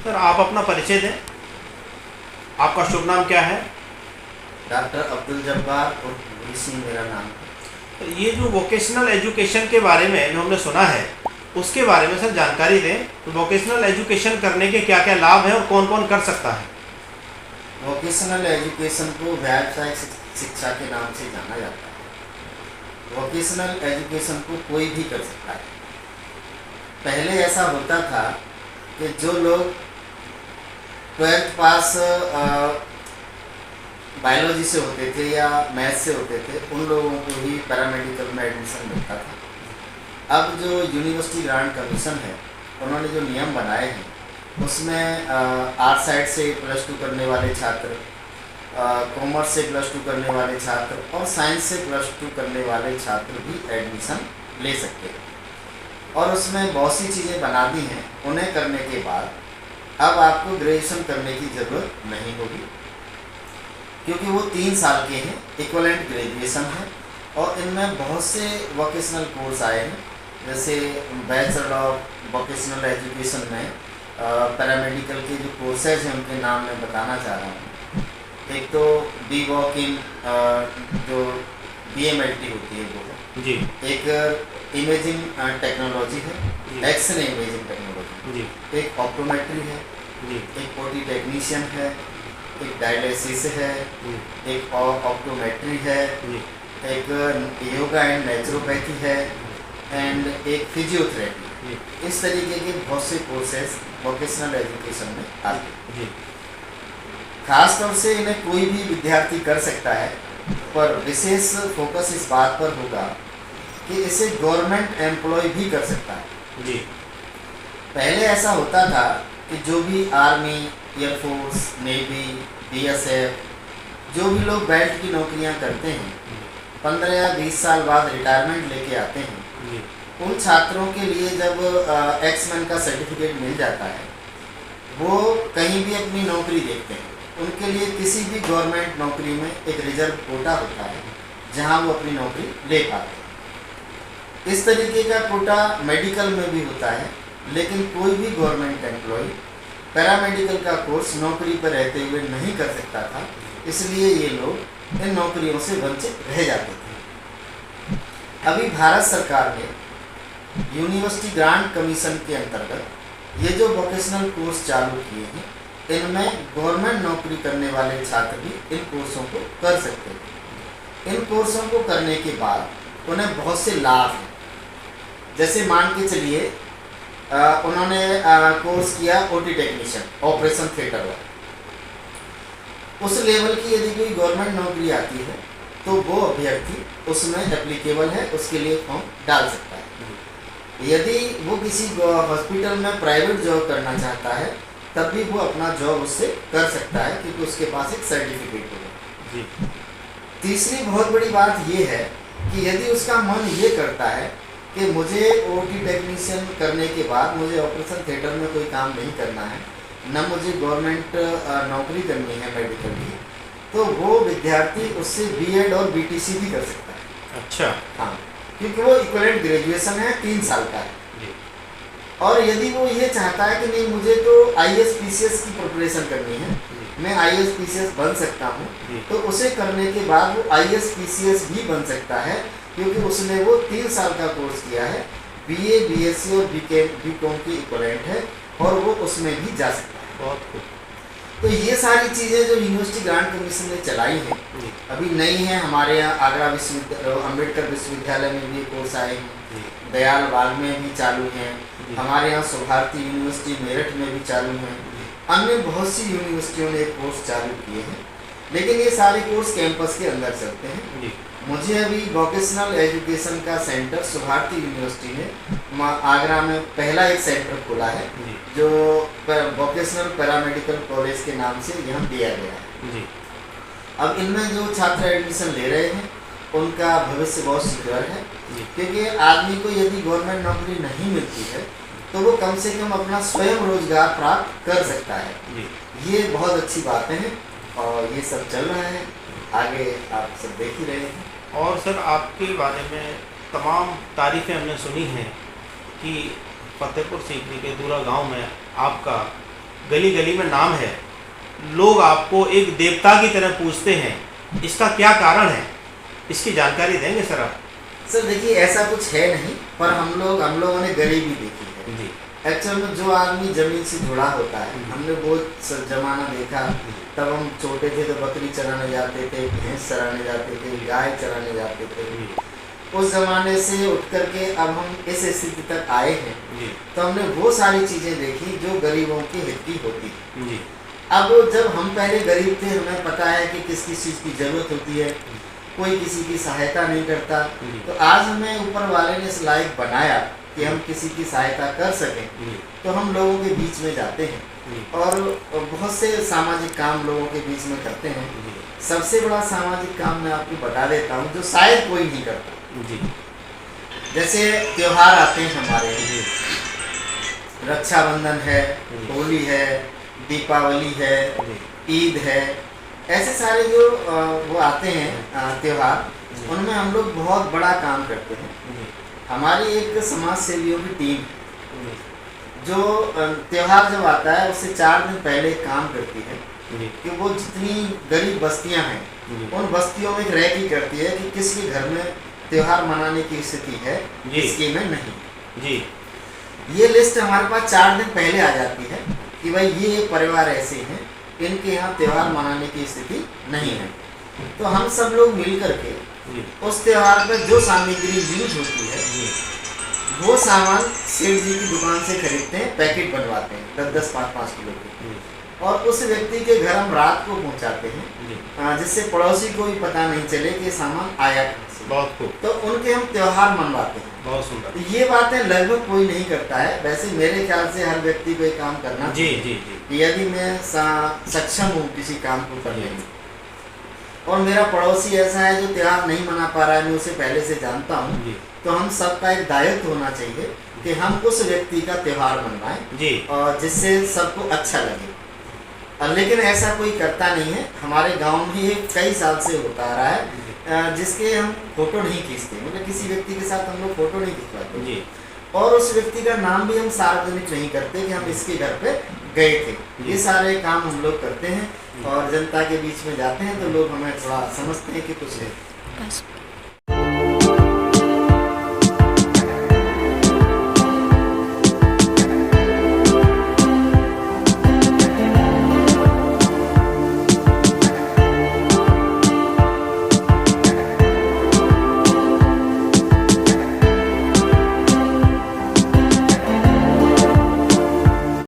Sir आप अपना परिचय दें, आपका शुभ नाम क्या है? डॉक्टर अब्दुल जब्बार और गुरी सिंह मेरा नाम है। तो ये जो वोकेशनल एजुकेशन के बारे में जो हमने सुना है उसके बारे में सर जानकारी दें। तो वोकेशनल एजुकेशन करने के क्या क्या लाभ हैं और कौन कौन कर सकता है? वोकेशनल एजुकेशन को व्यावसायिक शिक्षा के नाम से जाना जाता है। वोकेशनल एजुकेशन को कोई भी कर सकता है। पहले ऐसा होता था कि जो लोग 12th पास बायोलॉजी से होते थे या मैथ से होते थे उन लोगों को ही पैरामेडिकल में एडमिशन मिलता था। अब जो यूनिवर्सिटी ग्रांट कमीशन है उन्होंने जो नियम बनाए हैं उसमें आर्ट साइड से +2 करने वाले छात्र, कॉमर्स से +2 करने वाले छात्र और साइंस से +2 करने वाले छात्र भी एडमिशन ले सकते हैं। और उसमें बहुत सी चीज़ें बना दी हैं। उन्हें करने के बाद अब आपको ग्रेजुएशन करने की ज़रूरत नहीं होगी, क्योंकि वो 3 साल के हैं, इक्विवेलेंट ग्रेजुएशन है। और इनमें बहुत से वोकेशनल कोर्स आए हैं, जैसे बैचलर ऑफ वोकेशनल एजुकेशन में पैरामेडिकल के जो कोर्सेज हैं उनके नाम मैं बताना चाह रहा हूँ। एक तो बी वॉक इन जो BMLT होती है वो जी। एक इमेजिंग टेक्नोलॉजी है, एक्सरे इमेजिंग टेक्नोलॉजी जी। एक ऑप्टोमेट्री है जी। एक OT टेक्नीशियन है, एक डायलिसिस है, एक ऑप्टोमेट्री है, एक योगा एंड नेचुरोपैथी है एंड एक फिजियोथेरेपी। इस तरीके के बहुत से कोर्सेज वोकेशनल एजुकेशन में आते हैं। खास तौर से इन्हें कोई भी विद्यार्थी कर सकता है, पर विशेष फोकस इस बात पर होगा कि इसे गवर्नमेंट एम्प्लॉय भी कर सकता है। जी। पहले ऐसा होता था कि जो भी आर्मी, एयरफोर्स, नेवी, BSF जो भी लोग बेल्ट की नौकरियां करते हैं 15 या 20 साल बाद रिटायरमेंट लेके आते हैं, उन छात्रों के लिए जब एक्समैन का सर्टिफिकेट मिल जाता है वो कहीं भी अपनी नौकरी देखते हैं। उनके लिए किसी भी गवर्नमेंट नौकरी में एक रिजर्व कोटा होता है जहां वो अपनी नौकरी ले पाते हैं। इस तरीके का कोटा मेडिकल में भी होता है, लेकिन कोई भी गवर्नमेंट एम्प्लॉय पैरामेडिकल का कोर्स नौकरी पर रहते हुए नहीं कर सकता था, इसलिए ये लोग इन नौकरियों से वंचित रह जाते थे। अभी भारत सरकार ने यूनिवर्सिटी ग्रांट कमीशन के अंतर्गत ये जो वोकेशनल कोर्स चालू किए हैं इनमें गवर्नमेंट नौकरी करने वाले छात्र भी इन कोर्सों को कर सकते हैं। इन कोर्सों को करने के बाद उन्हें बहुत से लाभ हैं। जैसे मान के चलिए उन्होंने कोर्स किया OT टेक्नीशियन, ऑपरेशन थिएटर वाला, उस लेवल की यदि कोई गवर्नमेंट नौकरी आती है तो वो अभ्यर्थी उसमें एप्लीकेबल है, उसके लिए फॉर्म डाल सकता है। यदि वो किसी हॉस्पिटल में प्राइवेट जॉब करना चाहता है तब भी वो अपना जॉब उससे कर सकता है, क्योंकि उसके पास एक सर्टिफिकेट होगा। तीसरी बहुत बड़ी बात ये है कि यदि उसका मन ये करता है कि मुझे OT टेक्नीशियन करने के बाद मुझे ऑपरेशन थिएटर में कोई काम नहीं करना है, न मुझे गवर्नमेंट नौकरी करनी है मेडिकल की, तो वो विद्यार्थी उससे B.Ed और BTC भी कर सकता है। अच्छा। हाँ, क्योंकि वो इक्विवेलेंट ग्रेजुएशन है, 3 साल का है। और यदि वो ये चाहता है कि नहीं मुझे तो IAS PCS की प्रिपरेशन करनी है, मैं IAS PCS बन सकता हूँ, तो उसे करने के बाद वो IAS PCS भी बन सकता है, क्योंकि उसने वो 3 साल का कोर्स किया है, BA, BSc और BCom की इक्विवेलेंट है और वो उसमें भी जा सकता है। बहुत खूब। तो ये सारी चीज़ें जो यूनिवर्सिटी ग्रांट कमीशन ने चलाई हैं अभी नई हैं। हमारे यहाँ आगरा अम्बेडकर विश्वविद्यालय में भी कोर्स आए हैं, दयाल बाग में भी चालू हैं, हमारे यहाँ सौभारती यूनिवर्सिटी मेरठ में भी चालू हैं, अन्य बहुत सी यूनिवर्सिटियों ने कोर्स चालू किए हैं, लेकिन ये सारे कोर्स कैंपस के अंदर चलते हैं। मुझे अभी वोकेशनल एजुकेशन का सेंटर सौभारती यूनिवर्सिटी ने आगरा में पहला एक सेंटर खोला है, जो वोकेशनल पैरामेडिकल कॉलेज के नाम से यहाँ दिया गया है। अब इनमें जो छात्र एडमिशन ले रहे हैं उनका भविष्य बहुत सिक्योर है, क्योंकि आदमी को यदि गवर्नमेंट नौकरी नहीं मिलती है तो वो कम से कम अपना स्वयं रोजगार प्राप्त कर सकता है। ये बहुत अच्छी बातें हैं और ये सब चल रहा है, आगे आप सब देख ही रहे हैं। और सर आपके बारे में तमाम तारीफ़ें हमने सुनी हैं कि फतेहपुर सीकरी के दूरा गांव में आपका गली गली में नाम है, लोग आपको एक देवता की तरह पूछते हैं, इसका क्या कारण है? इसकी जानकारी देंगे सर आप? सर देखिए, ऐसा कुछ है नहीं, पर हम लोगों ने गरीबी देखी है। जी एक्चुअल में जो आदमी जमीन से जुड़ा होता है, हमने बहुत जमाना देखा। तब हम छोटे थे तो बकरी चराने जाते थे, भैंस चराने जाते थे, गाय चराने जाते थे। उस जमाने से उठ करके अब हम इस स्थिति तक आए हैं, तो हमने वो सारी चीज़ें देखी जो गरीबों के हित की होती है। जी अब जब हम पहले गरीब थे, हमें पता है कि किस किस चीज़ की ज़रूरत होती है, कोई किसी की सहायता नहीं करता। तो आज हमें ऊपर वाले ने इस लायक बनाया कि हम किसी की सहायता कर सकें, तो हम लोगों के बीच में जाते हैं और बहुत से सामाजिक काम लोगों के बीच में करते हैं। सबसे बड़ा सामाजिक काम मैं आपको बता देता हूँ, जो शायद कोई नहीं करता। जी जैसे त्योहार आते हैं हमारे, रक्षाबंधन है, होली है, दीपावली है, ईद है, ऐसे सारे जो वो आते हैं त्योहार, उनमें हम लोग बहुत बड़ा काम करते हैं। हमारी एक समाज सेवियों की टीम जो त्योहार जब आता है उससे 4 दिन पहले काम करती है कि वो जितनी गरीब बस्तियां हैं उन बस्तियों में एक रैकी करती है कि किसके घर में त्योहार मनाने की स्थिति है, किसके में नहीं। जी ये लिस्ट हमारे पास 4 दिन पहले आ जाती है कि भाई ये परिवार ऐसे हैं, इनके यहाँ त्योहार मनाने की स्थिति नहीं है। तो हम सब लोग मिल करके उस त्योहार पर जो सामग्री यूज होती है वो सामान सेठ जी की दुकान से खरीदते हैं, पैकेट बनवाते हैं 10-10, 5-5 किलो के, और उस व्यक्ति के घर हम रात को पहुंचाते हैं, जिससे पड़ोसी को भी पता नहीं चले कि सामान आया कहाँ से। बहुत खूब, तो उनके हम त्योहार मनवाते हैं। बहुत सुंदर। तो ये बातें लगभग कोई नहीं करता है। वैसे मेरे ख्याल से हर व्यक्ति को ये काम करना जी चाहिए। जी जी यदि मैं सक्षम हूँ किसी काम को करने में, और मेरा पड़ोसी ऐसा है जो त्योहार नहीं मना पा रहा है, मैं उसे पहले से जानता हूँ, तो हम सबका एक दायित्व होना चाहिए कि हम उस व्यक्ति का त्योहार मनवाएं जी, और जिससे सबको अच्छा लगे। लेकिन ऐसा कोई करता नहीं है। हमारे गांव में ये कई साल से होता आ रहा है, जिसके हम फोटो नहीं खींचते, मतलब किसी व्यक्ति के साथ हम लोग फोटो नहीं खिंचवाते जी, और उस व्यक्ति का नाम भी हम सार्वजनिक नहीं करते कि हम इसके घर पे गए थे। ये सारे काम हम लोग करते हैं और जनता के बीच में जाते हैं तो लोग हमें थोड़ा समझते हैं कि कुछ है।